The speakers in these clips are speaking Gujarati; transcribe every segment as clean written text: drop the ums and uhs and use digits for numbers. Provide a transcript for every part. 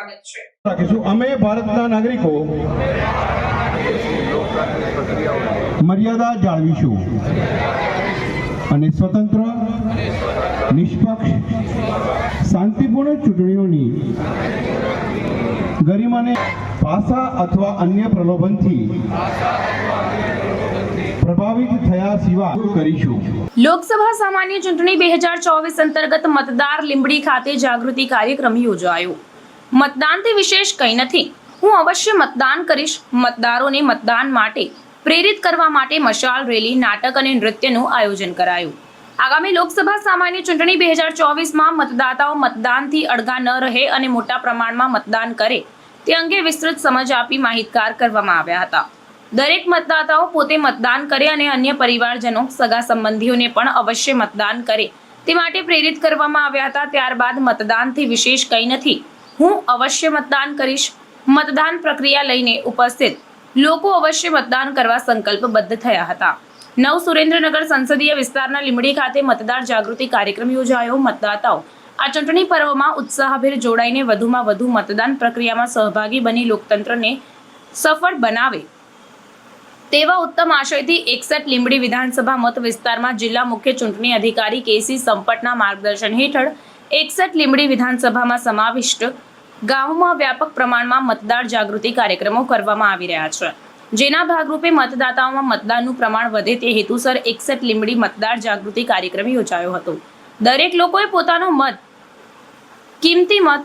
સ્વાગત છે। રાખીશું। અમે ભારતના નાગરિકો મર્યાદા જાળવીશું અને સ્વતંત્ર, નિષ્પક્ષ, શાંતિપૂર્ણ ચૂંટણીઓની ગરિમાને ભાષા અથવા અન્ય પ્રલોભનથી પ્રભાવિત થયા સિવાય કરીશું। લોકસભા સામાન્ય ચૂંટણી 2024 અંતર્ગત મતદાર લીંબડી ખાતે જાગૃતિ કાર્યક્રમ યોજાયો। મતદાનથી વિશેષ કંઈ નથી, હું અવશ્ય મતદાન કરીશ। મતદારોને મતદાન માટે પ્રેરિત કરવા માટે મશાલ રેલી, નાટક અને નૃત્યનું આયોજન કરાયું। આગામી લોકસભા સામાન્ય ચૂંટણી 2024માં મતદાતાઓ મતદાનથી અળગા ન રહે અને મોટા પ્રમાણમાં મતદાન કરે તે અંગે વિસ્તૃત સમજ આપી માહિતગાર કરવામાં આવ્યા હતા। દરેક મતદાતાઓ પોતે મતદાન કરે અને અન્ય પરિવારજનો, સગા સંબંધીઓને પણ અવશ્ય મતદાન કરે તે માટે પ્રેરિત કરવામાં આવ્યા હતા। ત્યારબાદ મતદાનથી વિશેષ કંઈ નથી, હું અવશ્ય મતદાન કરીશ। મતદાન પ્રક્રિયા લઈને ઉપસ્થિત લોકો અવશ્ય મતદાન કરવા સંકલ્પબદ્ધ થયા હતા। નવ સુરેન્દ્રનગર સંસદીય વિસ્તારના લીંબડી ખાતે મતદાર જાગૃતિ કાર્યક્રમ યોજાયો। મતદાતાઓ આ ચૂંટણી પર્વમાં ઉત્સાહભેર જોડાઈને વધુમાં વધુ મતદાન પ્રક્રિયામાં સહભાગી બની લોકતંત્રને સફળ બનાવે તેવા ઉત્તમ આશયથી 61 લીંબડી વિધાનસભા મત વિસ્તારમાં જિલ્લા મુખ્ય ચૂંટણી અધિકારી કેસી સંપટના માર્ગદર્શન હેઠળ 61 લીંબડી વિધાનસભામાં સમાવિષ્ટ ગામોમાં વ્યાપક પ્રમાણમાં મતદાર જાગૃતિ કાર્યક્રમો કરવામાં આવી રહ્યા છે, જેના ભાગરૂપે મતદાતાઓમાં મતદાનનું પ્રમાણ વધે તે હેતુસર 61 લીંબડી મતદાર જાગૃતિ કાર્યક્રમ યોજાયો હતો। દરેક લોકોએ પોતાનો મત, કિંમતી મત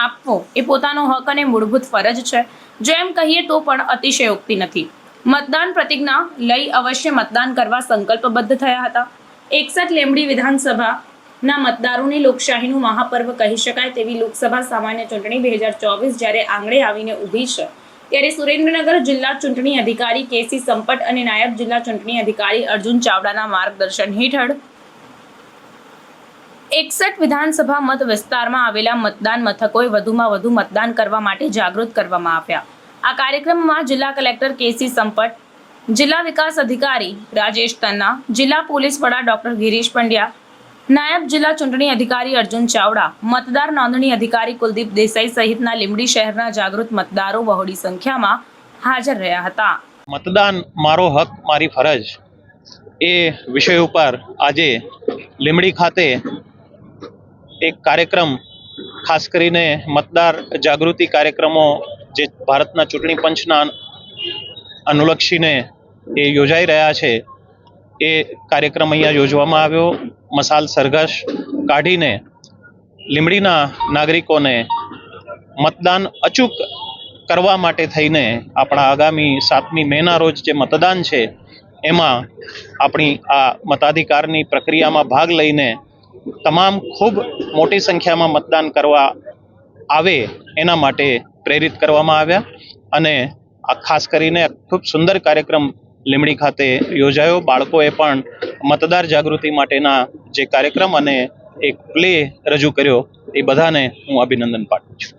આપવો એ પોતાનો હક અને મૂળભૂત ફરજ છે। જો એમ કહીએ તો પણ અતિશયોક્તિ નથી। મતદાન પ્રતિજ્ઞા લઈ અવશ્ય મતદાન કરવા સંકલ્પબદ્ધ થયા હતા। 61 લીંબડી વિધાનસભાના મતદારોની લોકશાહીનું મહાપર્વ કહી શકાય તેવી લોકસભા સામાન્ય ચૂંટણી 2024 જ્યારે આંગણે આવીને ઊભી છે, ત્યારે સુરેન્દ્રનગર જિલ્લા ચૂંટણી અધિકારી કેસી સંપટ અને નાયબ જિલ્લા ચૂંટણી અધિકારી અર્જુન ચાવડાના માર્ગદર્શન હેઠળ 61 વિધાનસભા મત વિસ્તારમાં આવેલા મતદાન મથકોએ વધુમાં વધુ મતદાન કરવા માટે જાગૃત કરવામાં આવ્યા। આ કાર્યક્રમમાં જિલ્લા કલેક્ટર કેસી સંપટ, જિલ્લા વિકાસ અધિકારી રાજેશ તન્ના, જિલ્લા પોલીસ વડા ડોક્ટર ગિરીશ પંડ્યા, નાયબ જિલ્લા ચૂંટણી અધિકારી અર્જુન ચાવડા, મતદાર નોંધણી અધિકારી કુલદીપ દેસાઈ સહિતના લીંબડી શહેરના જાગૃત મતદારો બહોળી સંખ્યામાં હાજર રહ્યા હતા। મતદાન મારો હક મારી ફરજ એ વિષય ઉપર આજે લીંબડી ખાતે એક કાર્યક્રમ, ખાસ કરીને મતદાર જાગૃતિ કાર્યક્રમો જે ભારતના ચૂંટણી પંચના અનુલક્ષીને એ યોજાઈ રહ્યા છે, એ કાર્યક્રમ અહીંયા યોજવામાં આવ્યો। મશાલ સરઘસ કાઢીને લીંબડીના નાગરિકોને મતદાન અચૂક કરવા માટે થઈને આપણા આગામી 7મી મેના રોજ જે મતદાન છે એમાં આપણી આ મતાધિકારની પ્રક્રિયામાં ભાગ લઈને તમામ ખૂબ મોટી સંખ્યામાં મતદાન કરવા આવે એના માટે પ્રેરિત કરવામાં આવ્યા। અને આ ખાસ કરીને ખૂબ સુંદર કાર્યક્રમ લીંબડી ખાતે યોજાયો। બાળકોએ પણ મતદાર જાગૃતિ માટેના જે કાર્યક્રમ અને એક પ્લે રજૂ કર્યો, એ બધાને હું અભિનંદન પાઠવું છું।